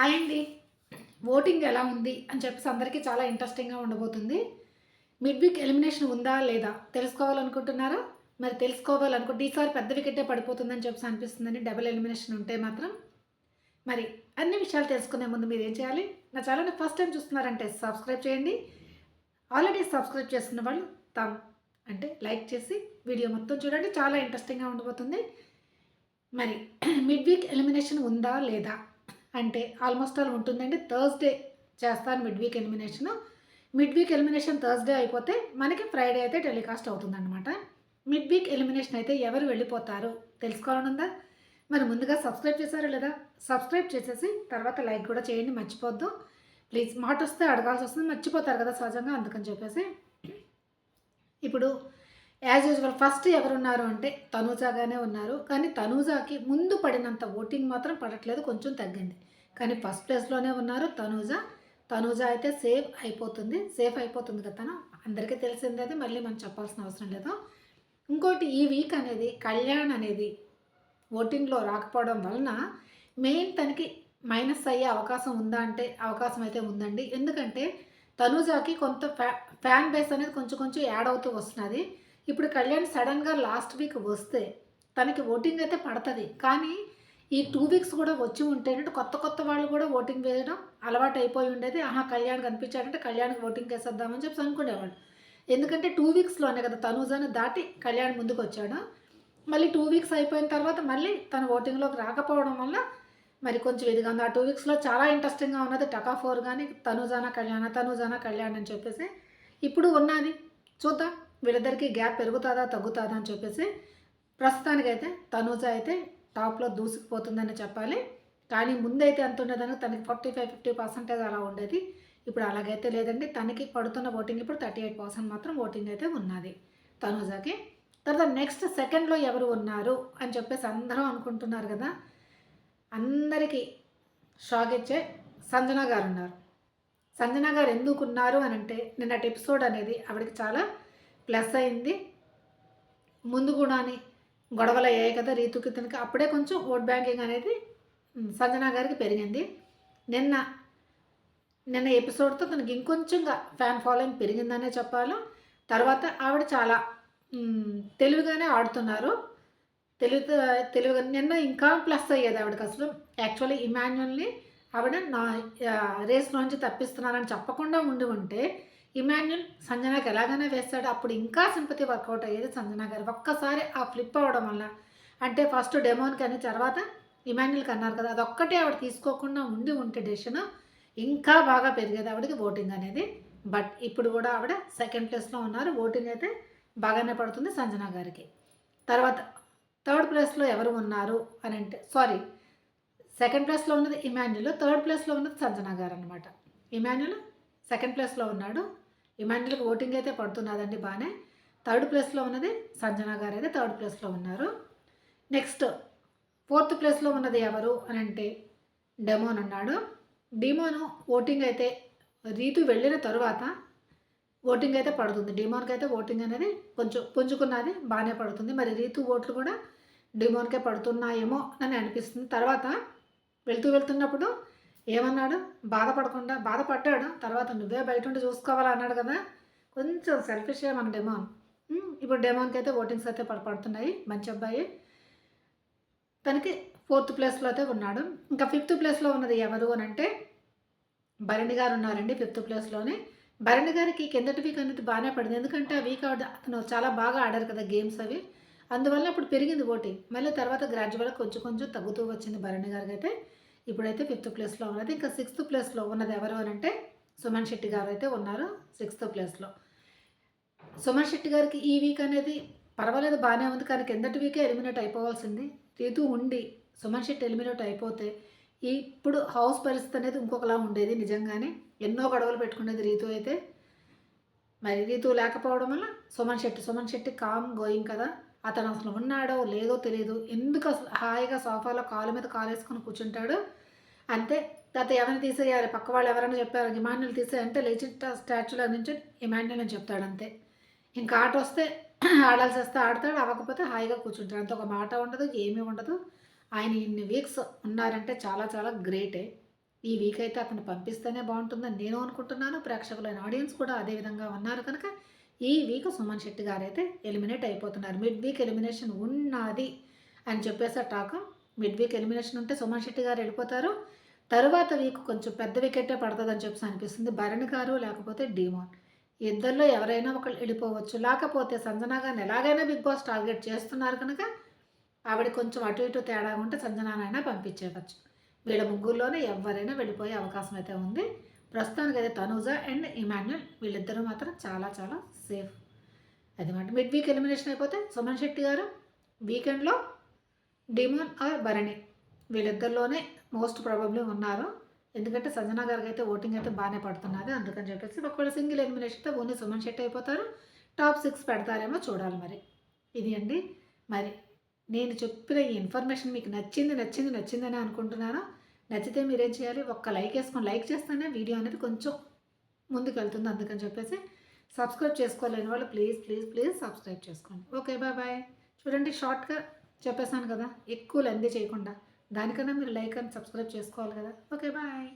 Hi అండి. Voting ఎలా ఉంది అని చెప్పేసి అందరికీ చాలా ఇంట్రెస్టింగ్‌గా ఉండబోతుంది. మిడ్ వీక్ ఎలిమినేషన్ ఉందా? లేదా? తెలుసుకోవాలనుకుంటున్నారా? మరి తెలుసుకోవాలనుకుంటే ఈసారి పెద్ద వికెట్టే పడిపోతుందని చెప్పేసి అనిపిస్తుందండి. డబుల్ ఎలిమినేషన్ ఉంటే మాత్రం. మరి అన్ని విషయాలు తెలుసుకునే ముందు మీరేం చేయాలి? నా ఛానెల్‌ని ఫస్ట్ టైమ్ చూస్తున్నారంటే సబ్స్క్రైబ్ చేయండి. ఆల్రెడీ సబ్స్క్రైబ్ చేసుకున్న వాళ్ళు థంబ్ అంటే లైక్ చేసి వీడియో మొత్తం చూడండి. చాలా ఇంట్రెస్టింగ్‌గా ఉండబోతుంది. మరి మిడ్ వీక్ ఎలిమినేషన్ ఉందా? లేదా? అంటే ఆల్మోస్ట్ ఆల్ ఉంటుందండి. థర్స్‌డే చేస్తాను mid week elimination. Mid week elimination Thursday అయిపోతే మనకి ఫ్రైడే అయితే టెలికాస్ట్ అవుతుందనమాట. మిడ్ వీక్ ఎలిమినేషన్ అయితే ఎవరు వెళ్ళిపోతారు తెలుసుకోవాలనుందా? మరి ముందుగా సబ్స్క్రైబ్ చేశారా లేదా? సబ్స్క్రైబ్ చేసేసి తర్వాత లైక్ కూడా చేయండి మర్చిపోద్దు. ప్లీజ్ మాటొస్తే అడగాల్సొస్తుంది మర్చిపోతారు కదా సహజంగా అందుకని చెప్పేసి. ఇప్పుడు యాజ్ యూజువల్ ఫస్ట్ ఎవరున్నారు అంటే తనూజాగానే ఉన్నారు. కానీ తనూజాకి ముందు పడినంత ఓటింగ్ మాత్రం పడట్లేదు. కొంచెం తగ్గింది. కానీ ఫస్ట్ ప్లేస్‌లోనే ఉన్నారు తనూజ. తనూజ అయితే సేఫ్ అయిపోతుంది కదా తను. అందరికీ తెలిసిందే అది. మళ్ళీ మనం చెప్పాల్సిన అవసరం లేదు. ఇంకోటి ఈ వీక్ అనేది కళ్యాణ్ అనేది ఓటింగ్‌లో రాకపోవడం వలన మెయిన్ తనకి మైనస్ అయ్యే అవకాశం ఉందా అంటే అవకాశం అయితే ఉందండి. ఎందుకంటే తనూజాకి కొంత ఫ్యాన్ బేస్ అనేది కొంచెం కొంచెం యాడ్ అవుతూ వస్తున్నది. ఇప్పుడు కళ్యాణ్ సడన్‌గా లాస్ట్ వీక్ వస్తే తనకి ఓటింగ్ అయితే పడతది. కానీ ఈ 2 వీక్స్ కూడా వచ్చి ఉంటేనంటే కొత్త కొత్త వాళ్ళు కూడా ఓటింగ్ వేయడం అలవాటు అయిపోయి ఉండేది. ఆహా! కళ్యాణ్ కనిపించాడంటే కళ్యాణ్‌కి ఓటింగ్ ఏసేద్దామని చెప్పేసి అనుకునేవాళ్ళు. ఎందుకంటే 2 వీక్స్‌లోనే కదా తనూజాని దాటి కళ్యాణ్ ముందుకొచ్చాడు. మళ్ళీ 2 వీక్స్ అయిపోయిన తర్వాత మళ్ళీ తను ఓటింగ్‌లోకి రాకపోవడం వల్ల మరి కొంచెం ఇదిగా ఉంది. ఆ 2 వీక్స్‌లో చాలా ఇంట్రెస్టింగ్‌గా ఉన్నది టగ్ ఆఫ్ వార్ గాని తనూజానా కళ్యాణ్ అని చెప్పేసి. ఇప్పుడు ఉన్నది. చూద్దాం వీళ్ళిద్దరికీ గ్యాప్ పెరుగుతాదా? తగ్గుతాదా? అని చెప్పేసి. ప్రస్తుతానికైతే తనూజ అయితే టాప్‌లో దూసుకుపోతుందని చెప్పాలి. కానీ ముందైతే ఎంత ఉండేదని తనకి 45, 50% అలా ఉండేది. ఇప్పుడు అలాగైతే లేదండి. తనకి పడుతున్న ఓటింగ్ ఇప్పుడు 38% మాత్రం ఓటింగ్ అయితే ఉన్నది తనూజకి. తర్వాత నెక్స్ట్ సెకండ్‌లో ఎవరు ఉన్నారు అని చెప్పేసి అందరూ అనుకుంటున్నారు కదా! అందరికీ షాక్ ఇచ్చే సంజన గారున్నారు. సంజన గారు ఎందుకున్నారు అనంటే నిన్నటి ఎపిసోడ్ అనేది ఆవిడకి చాలా ప్లస్ అయింది. ముందు కూడాని గొడవలయ్యాయి కదా! రీతుకి తనకి అప్పుడే కొంచెం ఓట్ బ్యాంకింగ్ అనేది సంజన గారికి పెరిగింది. నిన్న నిన్న ఎపిసోడ్‌తో తనకి ఇంకొంచెంగా ఫ్యాన్ ఫాలోయింగ్ పెరిగిందనే చెప్పాలి. తర్వాత ఆవిడ చాలా తెలివిగానే ఆడుతున్నారు. తెలివితో తెలివిగా నిన్న ఇంకా ప్లస్ అయ్యేది ఆవిడకసలు. యాక్చువల్లీ ఇమాన్యుయల్‌ని ఆవిడ రేస్‌లోంచి తప్పిస్తున్నానని చెప్పకుండా ఉండి ఉంటే, ఇమాన్యుయల్ సంజనాకి ఎలాగైనా వేస్తాడు. అప్పుడు ఇంకా సింపతి వర్కౌట్ అయ్యేది సంజన గారు. ఒక్కసారి ఆ ఫ్లిప్ అవ్వడం వల్ల అంటే ఫస్ట్ డెమోన్‌కి అని తర్వాత ఇమాన్యుయల్‌కి అన్నారు కదా! అదొక్కటే ఆవిడ తీసుకోకుండా ఉండి ఉంటే డెసిషను ఇంకా బాగా పెరిగేది ఆవిడకి ఓటింగ్ అనేది. బట్ ఇప్పుడు కూడా ఆవిడ సెకండ్ ప్లేస్‌లో ఉన్నారు. ఓటింగ్ అయితే బాగానే పడుతుంది సంజన గారికి. తర్వాత థర్డ్ ప్లేస్‌లో ఎవరు ఉన్నారు అనంటే సెకండ్ ప్లేస్‌లో ఉన్నది ఇమాన్యుల్. థర్డ్ ప్లేస్‌లో ఉన్నది సంజన గారనమాట. ఇమాన్యుల్ సెకండ్ ప్లేస్‌లో ఉన్నాడు. ఇమాన్యుల్‌కి ఓటింగ్ అయితే పడుతున్నదండి బానే. థర్డ్ ప్లేస్‌లో ఉన్నది సంజన గారైతే థర్డ్ ప్లేస్‌లో ఉన్నారు. నెక్స్ట్ ఫోర్త్ ప్లేస్‌లో ఉన్నది ఎవరు అనంటే డెమోన్ ఉన్నాడు. డీమోను ఓటింగ్ అయితే రీతు వెళ్ళిన తరువాత ఓటింగ్ అయితే పడుతుంది. డీమోన్‌కి అయితే ఓటింగ్ అనేది కొంచెం పుంజుకున్నది బానే పడుతుంది. మరి రీతు ఓట్లు కూడా డీమోన్‌కే పడుతున్నాయేమో అని అనిపిస్తుంది. తర్వాత వెళ్తున్నప్పుడు ఏమన్నాడు? బాధపడ్డాడు. తర్వాత నువ్వే బయటుండి చూసుకోవాలా అన్నాడు కదా! కొంచెం సెల్ఫిషే మన డెమోన్. ఇప్పుడు డెమోన్‌కి అయితే ఓటింగ్స్ అయితే పడుతున్నాయి. మంచి అబ్బాయే. తనకి ఫోర్త్ ప్లేస్‌లో అయితే ఉన్నాడు. ఇంకా ఫిఫ్త్ ప్లేస్‌లో ఉన్నది ఎవరు అనంటే భరణి గారు ఉన్నారండి ఫిఫ్త్ ప్లేస్‌లోనే. భరణి గారికి కిందటి వీక్ అనేది బానే పడింది. ఎందుకంటే ఆ వీక్ అతను చాలా బాగా ఆడారు కదా గేమ్స్ అవి. అందువల్ల అప్పుడు పెరిగింది ఓటింగ్. మళ్ళీ తర్వాత గ్రాడ్యువల్‌గా కొంచెం కొంచెం తగ్గుతూ వచ్చింది భరణి గారికైతే. ఇప్పుడైతే ఫిఫ్త్ ప్లేస్‌లో ఉన్నది. ఇంకా సిక్స్త్ ప్లేస్‌లో ఉన్నది ఎవరు అనంటే సుమన్ శెట్టి గారైతే ఉన్నారు సిక్స్త్ ప్లేస్‌లో. సుమన్ శెట్టి గారికి ఈ వీక్ అనేది పర్వాలేదు బానే ఉంది. కానీ కిందటి వీకే ఎలిమినేట్ అయిపోవాల్సింది. రీతు ఉండి సుమన్ శెట్టి ఎలిమినేట్ అయిపోతే ఇప్పుడు హౌస్ పరిస్థితి అనేది ఇంకొకలా ఉండేది నిజంగానే. ఎన్నో గొడవలు పెట్టుకునేది రీతు అయితే. మరి రీతు లేకపోవడం వల్ల సుమన్ శెట్టి కామ్ గోయింగ్ కదా! అతను అసలు ఉన్నాడో లేదో తెలీదు. ఎందుకు అసలు హాయిగా సోఫాలో కాలు మీద కాలేసుకొని కూర్చుంటాడు. అంతే. తర్వాత ఎవరిని తీసేయాలి పక్క వాళ్ళు ఎవరైనా చెప్పారు ఇమాన్యుల్ తీసేయంటే లేచి స్టాచ్యూలో నుంచి ఇమాన్యుల్ అని చెప్తాడంతే. ఇంకా ఆటొస్తే ఆడాల్సొస్తే ఆడతాడు. అవ్వకపోతే హాయిగా కూర్చుంటాడు. అంతే ఒక మాట ఉండదు. ఏమీ ఉండదు. ఆయన ఇన్ని వీక్స్ ఉన్నారంటే చాలా చాలా గ్రేటే. ఈ వీక్ అయితే అతను పంపిస్తేనే బాగుంటుందని నేను అనుకుంటున్నాను. ప్రేక్షకులైన ఆడియన్స్ కూడా అదే విధంగా ఉన్నారు కనుక ఈ వీక్ సుమన్ శెట్టి గారైతే ఎలిమినేట్ అయిపోతున్నారు. మిడ్ వీక్ ఎలిమినేషన్ ఉన్నది అని చెప్పేసి టాక్. మిడ్ వీక్ ఎలిమినేషన్ ఉంటే సుమన్ శెట్టి గారు వెళ్ళిపోతారు. తరువాత వీక్ కొంచెం పెద్ద వికెట్టే పడుతుందని చెప్పేసి అనిపిస్తుంది. భరణి గారు లేకపోతే డీమోన్ ఇద్దరిలో ఎవరైనా ఒకళ్ళు వెళ్ళిపోవచ్చు. లేకపోతే సంజన గారిని ఎలాగైనా బిగ్ బాస్ టార్గెట్ చేస్తున్నారు కనుక ఆవిడ కొంచెం అటు ఇటు తేడా ఉంటే సంజనానైనా పంపించేయవచ్చు. వీళ్ళ ముగ్గురులోనే ఎవరైనా వెళ్ళిపోయే అవకాశం అయితే ఉంది. ప్రస్తుతానికి అయితే తనూజ అండ్ ఇమాన్యుల్ వీళ్ళిద్దరూ మాత్రం చాలా చాలా సేఫ్. అది మాట మిడ్ వీక్ ఎలిమినేషన్ అయిపోతే సుమన్ శెట్టి గారు, వీకెండ్లో డిమోన్ ఆర్ భరణి వీళ్ళిద్దరిలోనే మోస్ట్ ప్రాబబ్లీ ఉన్నారు. ఎందుకంటే సంజన గారికి అయితే ఓటింగ్ అయితే బాగానే పడుతున్నది. అందుకని చెప్పేసి ఒకవేళ సింగిల్ ఎలిమినేషన్తో ఓన్లీ సుమన్ శెట్టి అయిపోతారు. టాప్ 6 పెడతారేమో చూడాలి మరి. ఇది అండి. మరి నేను చెప్పిన ఈ ఇన్ఫర్మేషన్ మీకు నచ్చిందని అనుకుంటున్నాను. నచ్చితే మీరేం చేయాలి, ఒక్క లైక్ వేసుకొని లైక్ చేస్తేనే వీడియో అనేది కొంచెం ముందుకు వెళ్తుంది. అందుకని చెప్పేసి సబ్స్క్రైబ్ చేసుకోలేని వాళ్ళు ప్లీజ్ సబ్స్క్రైబ్ చేసుకోండి. Okay, bye. చూడండి, షార్ట్గా చెప్పేశాను కదా, ఎక్కువ లెంత్ చేయకుండా. దానికన్నా మీరు లైక్ అండ్ సబ్స్క్రైబ్ చేసుకోవాలి కదా. Okay, bye.